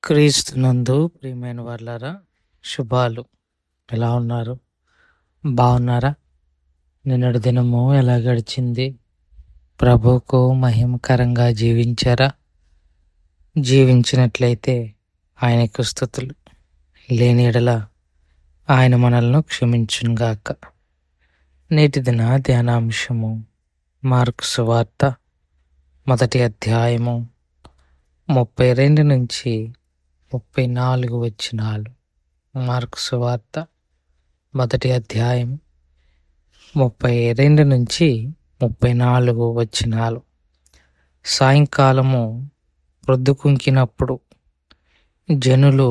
క్రీస్తునందు ప్రియమైన వాళ్ళారా, శుభాలు. ఎలా ఉన్నారు? బాగున్నారా? నిన్నటి దినము ఎలా గడిచింది? ప్రభువుకు మహిమకరంగా జీవించారా? జీవించినట్లయితే ఆయనకు స్తుతులు. లేని ఎడల ఆయన మనల్ని క్షమించునుగాక. నేటి దిన ధ్యానాంశము మార్కు సువార్త 1వ అధ్యాయము 32 నుంచి 34 వచనాలు. మార్కు సువార్త 1వ అధ్యాయం 32 నుంచి 34 వచనాలు. సాయంకాలము ప్రొద్దుకుంకినప్పుడు జనులు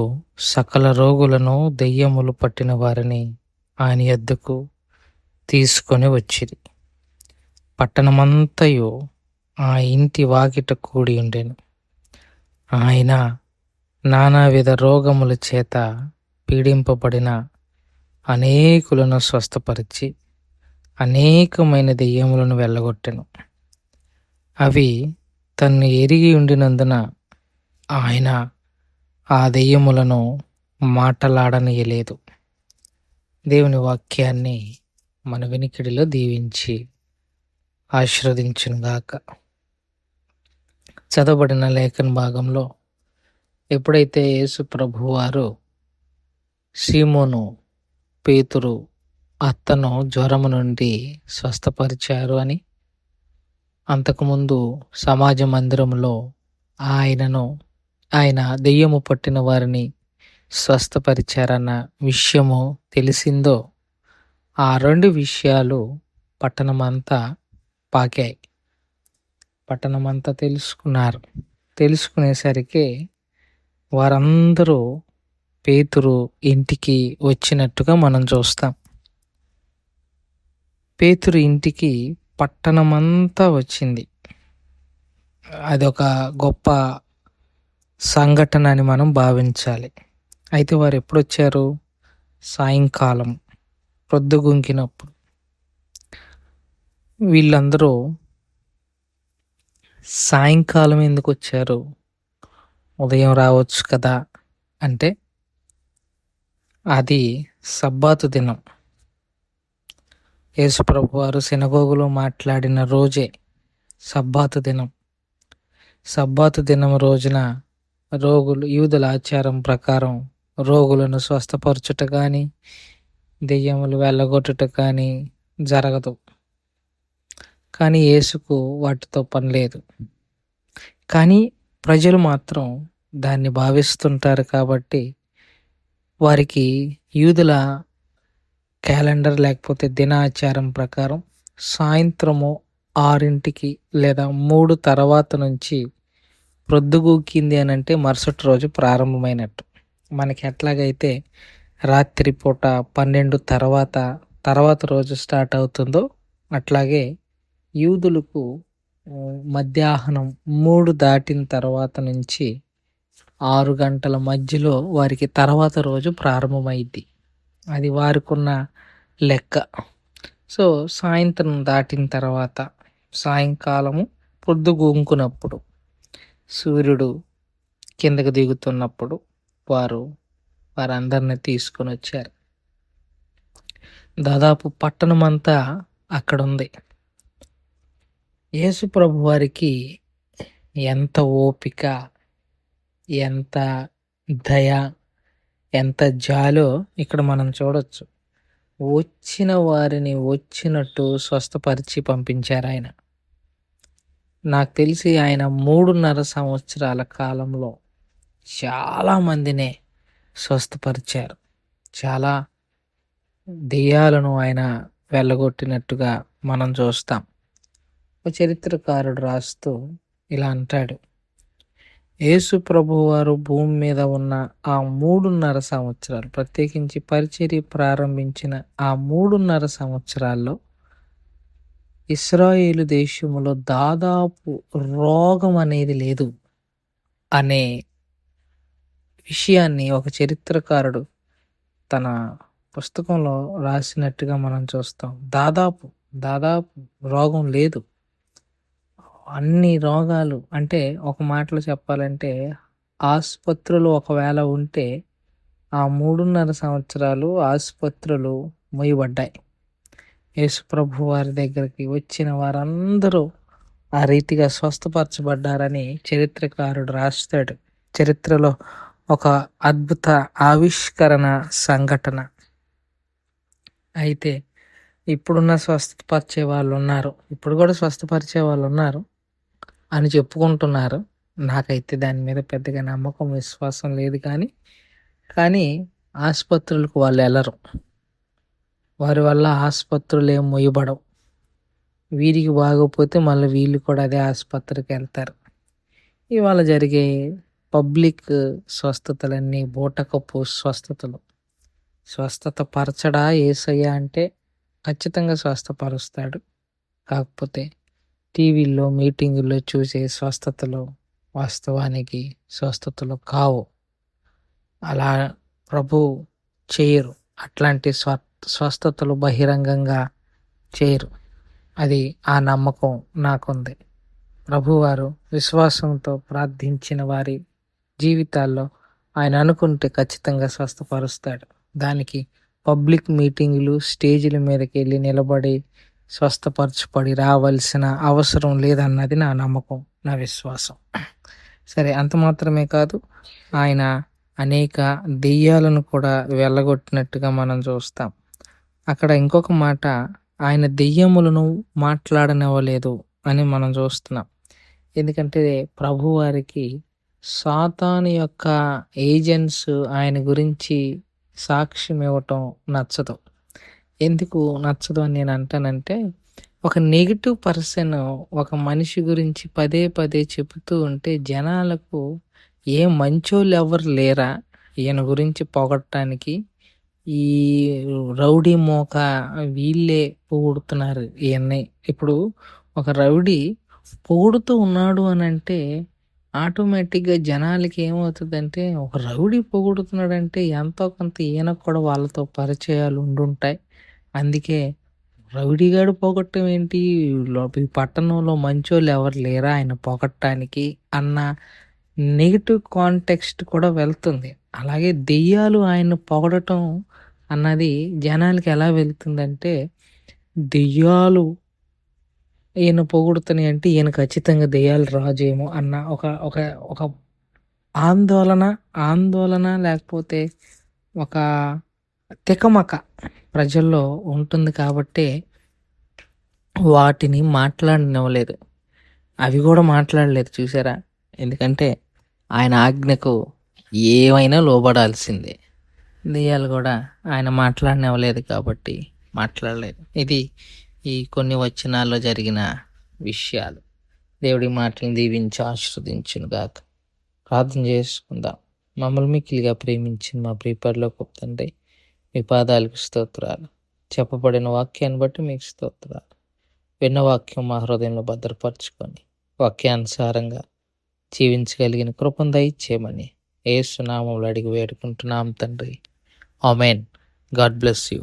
సకల రోగులను, దెయ్యములు పట్టిన వారిని ఆయన యొద్దకు తీసుకొని వచ్చిరి. పట్టణమంతయు ఆ ఇంటి వాకిట కూడి ఉండెను. ఆయన నానావిధ రోగముల చేత పీడింపబడిన అనేకులను స్వస్థపరిచి అనేకమైన దెయ్యములను వెళ్ళగొట్టెను. అవి తన్ను ఎరిగి ఉండినందున ఆయన ఆ దెయ్యములను మాటలాడనీయలేదు. దేవుని వాక్యాన్ని మన వినికిడిలో దీవించి ఆశీర్వదించునుగాక. చదవబడిన లేఖన భాగంలో ఎప్పుడైతే యేసు ప్రభువారు సీమోను పేతురు అత్తను జ్వరము నుండి స్వస్థపరిచారు అని, అంతకుముందు సమాజ మందిరంలో ఆయన దెయ్యము పట్టిన వారిని స్వస్థపరిచారన్న విషయము తెలిసిందో, ఆ 2 విషయాలు పట్టణమంతా పాకాయి. పట్టణమంతా తెలుసుకున్నారు. తెలుసుకునేసరికి వారందరూ పేతురు ఇంటికి వచ్చినట్టుగా మనం చూస్తాం. పేతురు ఇంటికి పట్టణమంతా వచ్చింది. అదొక గొప్ప సంఘటన అని మనం భావించాలి. అయితే వారు ఎప్పుడు వచ్చారు? సాయంకాలం ప్రొద్దుగుంకినప్పుడు. వీళ్ళందరూ సాయంకాలం ఎందుకు వచ్చారు? ఉదయం రావచ్చు కదా అంటే, అది సబ్బాతు దినం. యేసుప్రభు వారు సినగోగులో మాట్లాడిన రోజే సబ్బాతు దినం. సబ్బాతు దినం రోజున రోగులు, యూదుల ఆచారం ప్రకారం రోగులను స్వస్థపరచుట కానీ, దెయ్యములు వెళ్ళగొట్టుట కానీ జరగదు. కానీ యేసుకు వాటితో పని లేదు. కానీ ప్రజలు మాత్రం దాన్ని భావిస్తుంటారు కాబట్టి వారికి యూదుల క్యాలెండర్ లేకపోతే దినాచారం ప్రకారం సాయంత్రము 6 లేదా 3 తర్వాత నుంచి ప్రొద్దుగూకింది అని అంటే మరుసటి రోజు ప్రారంభమైనట్టు. మనకి ఎట్లాగైతే రాత్రిపూట 12 తర్వాత రోజు స్టార్ట్ అవుతుందో, అట్లాగే యూదులకు మధ్యాహ్నం 3 దాటిన తర్వాత నుంచి 6 గంటల మధ్యలో వారికి తర్వాత రోజు ప్రారంభమైద్ది. అది వారికున్న లెక్క. సో సాయంత్రం దాటిన తర్వాత, సాయంకాలము పొద్దుగూంకునప్పుడు, సూర్యుడు కిందకు దిగుతున్నప్పుడు వారందరిని తీసుకొని వచ్చారు. దాదాపు పట్టణమంతా అక్కడ ఉంది. యేసు ప్రభు వారికి ఎంత ఓపిక, ఎంత దయ, ఎంత జాలో ఇక్కడ మనం చూడొచ్చు. వచ్చిన వారిని వచ్చినట్టు స్వస్థపరిచి పంపించారు ఆయన. నాకు తెలిసి ఆయన 3.5 సంవత్సరాల కాలంలో చాలా మందినే స్వస్థపరిచారు. చాలా దెయ్యాలను ఆయన వెళ్ళగొట్టినట్టుగా మనం చూస్తాం. ఒక చరిత్రకారుడు రాస్తూ ఇలా అంటాడు: యేసు ప్రభువారు భూమి మీద ఉన్న ఆ 3.5 సంవత్సరాలు, ప్రత్యేకించి పరిచర్య ప్రారంభించిన ఆ 3.5 సంవత్సరాల్లో ఇశ్రాయేలు దేశంలో దాదాపు రోగం అనేది లేదు అనే విషయాన్ని ఒక చరిత్రకారుడు తన పుస్తకంలో రాసినట్టుగా మనం చూస్తాం. దాదాపు రోగం లేదు. అన్ని రోగాలు అంటే, ఒక మాటలో చెప్పాలంటే ఆసుపత్రులు ఒకవేళ ఉంటే ఆ 3.5 సంవత్సరాలు ఆసుపత్రులు మూయబడ్డాయి. యేసుప్రభు వారి దగ్గరికి వచ్చిన వారందరూ ఆ రీతిగా స్వస్థపరచబడ్డారని చరిత్రకారుడు రాస్తాడు. చరిత్రలో ఒక అద్భుత ఆవిష్కరణ సంఘటన. అయితే ఇప్పుడున్న స్వస్థపరిచే వాళ్ళు ఉన్నారు, ఇప్పుడు కూడా స్వస్థపరిచే వాళ్ళు ఉన్నారు అని చెప్పుకుంటున్నారు. నాకైతే దాని మీద పెద్దగా నమ్మకం విశ్వాసం లేదు. కానీ ఆసుపత్రులకు వాళ్ళు వెళ్ళరు. వారి వల్ల ఆసుపత్రులు ఏం మొయ్యబడవు. వీరికి బాగోపోతే మళ్ళీ వీళ్ళు కూడా అదే ఆసుపత్రికి వెళ్తారు. ఇవాళ జరిగే పబ్లిక్ స్వస్థతలన్నీ బూటకపు స్వస్థతలు. స్వస్థత పరచడా యేసయ్య అంటే ఖచ్చితంగా స్వస్థపరుస్తాడు. కాకపోతే టీవీల్లో మీటింగుల్లో చూసే స్వస్థతలు వాస్తవానికి స్వస్థతలు కావు. అలా ప్రభు చేయరు. అట్లాంటి స్వస్థతలు బహిరంగంగా చేయరు. అది ఆ నమ్మకం నాకుంది. ప్రభువారు విశ్వాసంతో ప్రార్థించిన వారి జీవితాల్లో ఆయన అనుకుంటే ఖచ్చితంగా స్వస్థపరుస్తాడు. దానికి పబ్లిక్ మీటింగులు, స్టేజీల మీదకి వెళ్ళి నిలబడి స్వస్థపరచబడి రావాల్సిన అవసరం లేదన్నది నా నమ్మకం, నా విశ్వాసం. సరే, అంత మాత్రమే కాదు, ఆయన అనేక దెయ్యాలను కూడా వెళ్ళగొట్టినట్టుగా మనం చూస్తాం. అక్కడ ఇంకొక మాట, ఆయన దెయ్యములను మాట్లాడనివ్వలేదు అని మనం చూస్తున్నాం. ఎందుకంటే ప్రభువారికి సాతాను యొక్క ఏజెంట్స్ ఆయన గురించి సాక్ష్యం ఇవ్వటం నచ్చదు. ఎందుకు నచ్చదు అని నేను అంటానంటే, ఒక నెగిటివ్ పర్సన్ ఒక మనిషి గురించి పదే పదే చెబుతూ ఉంటే జనాలకు ఏ మంచోళ్ళు ఎవరు లేరా ఈయన గురించి పొగడటానికి? ఈ రౌడీ మోక వీళ్ళే పొగుడుతున్నారు ఈయన్ని. ఇప్పుడు ఒక రౌడీ పొగుడుతూ ఉన్నాడు అని అంటే ఆటోమేటిక్గా జనాలకి ఏమవుతుందంటే, ఒక రౌడీ పొగుడుతున్నాడంటే ఎంతో కొంత ఈయనకు కూడా వాళ్ళతో పరిచయాలు ఉండుంటాయి. అందుకే రౌడీగాడు పొగట్టం ఏంటి, ఈ పట్టణంలో మంచోళ్ళు ఎవరు లేరా ఆయన పొగట్టడానికి అన్న నెగిటివ్ కాంటెక్స్ట్ కూడా వెళ్తుంది. అలాగే దెయ్యాలు ఆయన పొగడటం అన్నది జనాలకి ఎలా వెళ్తుందంటే, దెయ్యాలు ఈయన పొగుడుతున్నాయి అంటే ఈయన ఖచ్చితంగా దెయ్యాలు రాజేమో అన్న ఒక ఒక ఒక ఆందోళన లేకపోతే ఒక తికమక ప్రజల్లో ఉంటుంది. కాబట్టి వాటిని మాట్లాడనివ్వలేదు. అవి కూడా మాట్లాడలేదు, చూసారా? ఎందుకంటే ఆయన ఆజ్ఞకు ఏమైనా లోబడాల్సిందే. దెయ్యాలు కూడా ఆయన మాట్లాడనివ్వలేదు కాబట్టి మాట్లాడలేదు. ఇది ఈ కొన్ని వచనాల్లో జరిగిన విషయాలు. దేవుడి మాటలను దీవించి ఆశీర్వదించును గాక. ప్రార్థన చేసుకుందాం. మమ్మల్ని మిక్కిలిగా ప్రేమించిన మా ప్రియపరలోకపు తండ్రి, మీ పాదాలకు స్తోత్రాలు. చెప్పబడిన వాక్యాన్ని బట్టి మీకు స్తోత్రాలు. విన్న వాక్యం మా హృదయంలో భద్రపరచుకొని వాక్యానుసారంగా జీవించగలిగిన కృపను దయచేయమని యేసు నామములో అడిగి వేడుకుంటున్నాం తండ్రి. ఆమేన్. God bless you.